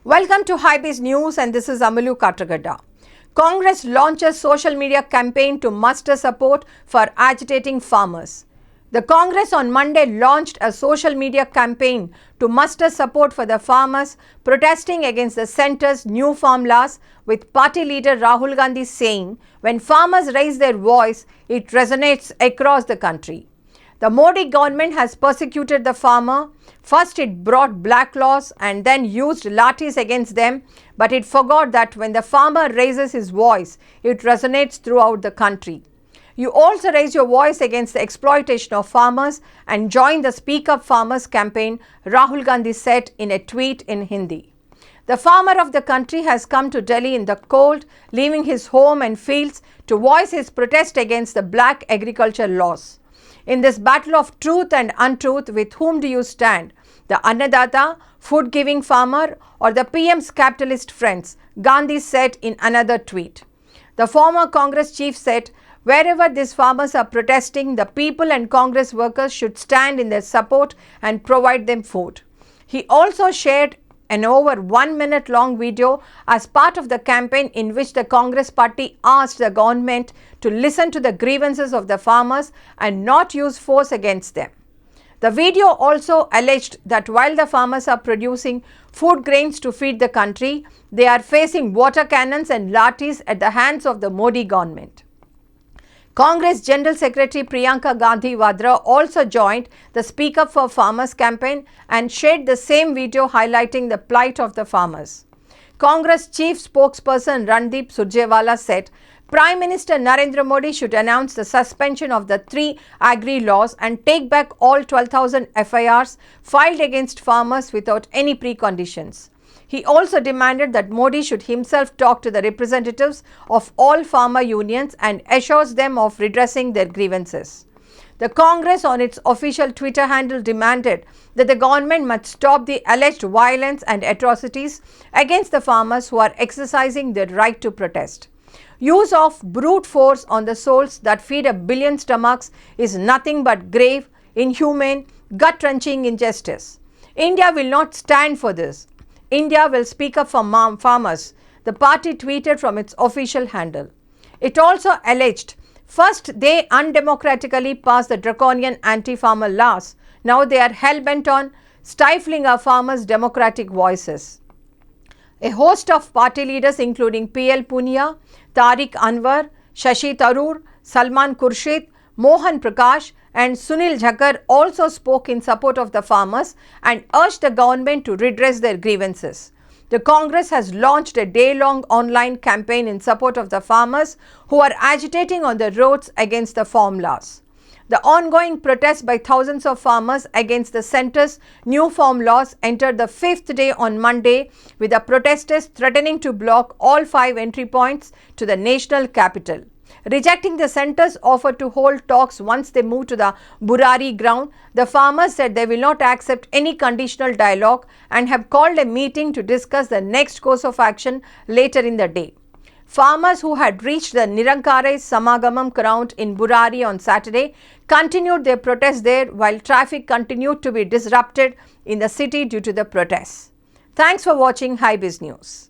Welcome to Highbase News, and this is Amalu Katragadda. Congress launches social media campaign to muster support for agitating farmers. The Congress on Monday launched a social media campaign to muster support for the farmers protesting against the centre's new farm laws, with party leader Rahul Gandhi saying, "When farmers raise their voice, it resonates across the country." The Modi government has persecuted the farmer. First it brought black laws and then used lathis against them, but it forgot that when the farmer raises his voice, it resonates throughout the country. You also raise your voice against the exploitation of farmers and join the Speak Up Farmers campaign, Rahul Gandhi said in a tweet in Hindi. The farmer of the country has come to Delhi in the cold, leaving his home and fields to voice his protest against the black agriculture laws. In this battle of truth and untruth, with whom do you stand? The Annadata, food-giving farmer, or the PM's capitalist friends? Gandhi said in another tweet. The former Congress chief said, "Wherever these farmers are protesting, the people and Congress workers should stand in their support and provide them food." He also shared an over 1 minute long video as part of the campaign in which the Congress party asked the government to listen to the grievances of the farmers and not use force against them. The video also alleged that while the farmers are producing food grains to feed the country, they are facing water cannons and lathis at the hands of the Modi government. Congress General Secretary Priyanka Gandhi Vadra also joined the Speak Up for Farmers campaign and shared the same video highlighting the plight of the farmers. Congress Chief Spokesperson Randeep Surjewala said, "Prime Minister Narendra Modi should announce the suspension of the 3 agri laws and take back all 12,000 FIRs filed against farmers without any preconditions." He also demanded that Modi should himself talk to the representatives of all farmer unions and assures them of redressing their grievances. The Congress on its official Twitter handle demanded that the government must stop the alleged violence and atrocities against the farmers who are exercising their right to protest. Use of brute force on the souls that feed a billion stomachs is nothing but grave, inhumane, gut-wrenching injustice. India will not stand for this. India will speak up for farmers, the party tweeted from its official handle. It also alleged, first they undemocratically passed the draconian anti-farmer laws. Now they are hell-bent on stifling our farmers' democratic voices. A host of party leaders including PL Punia, Tariq Anwar, Shashi Tharoor, Salman Khurshid, Mohan Prakash and Sunil Jakhar also spoke in support of the farmers and urged the government to redress their grievances. The Congress has launched a day-long online campaign in support of the farmers who are agitating on the roads against the farm laws. The ongoing protests by thousands of farmers against the centre's new farm laws entered the 5th day on Monday, with the protesters threatening to block all 5 entry points to the national capital. Rejecting the centre's offer to hold talks once they move to the Burari ground, the farmers said they will not accept any conditional dialogue and have called a meeting to discuss the next course of action later in the day. Farmers who had reached the Nirankare Samagamam ground in Burari on Saturday continued their protest there, while traffic continued to be disrupted in the city due to the protests. Thanks for watching Highbase News.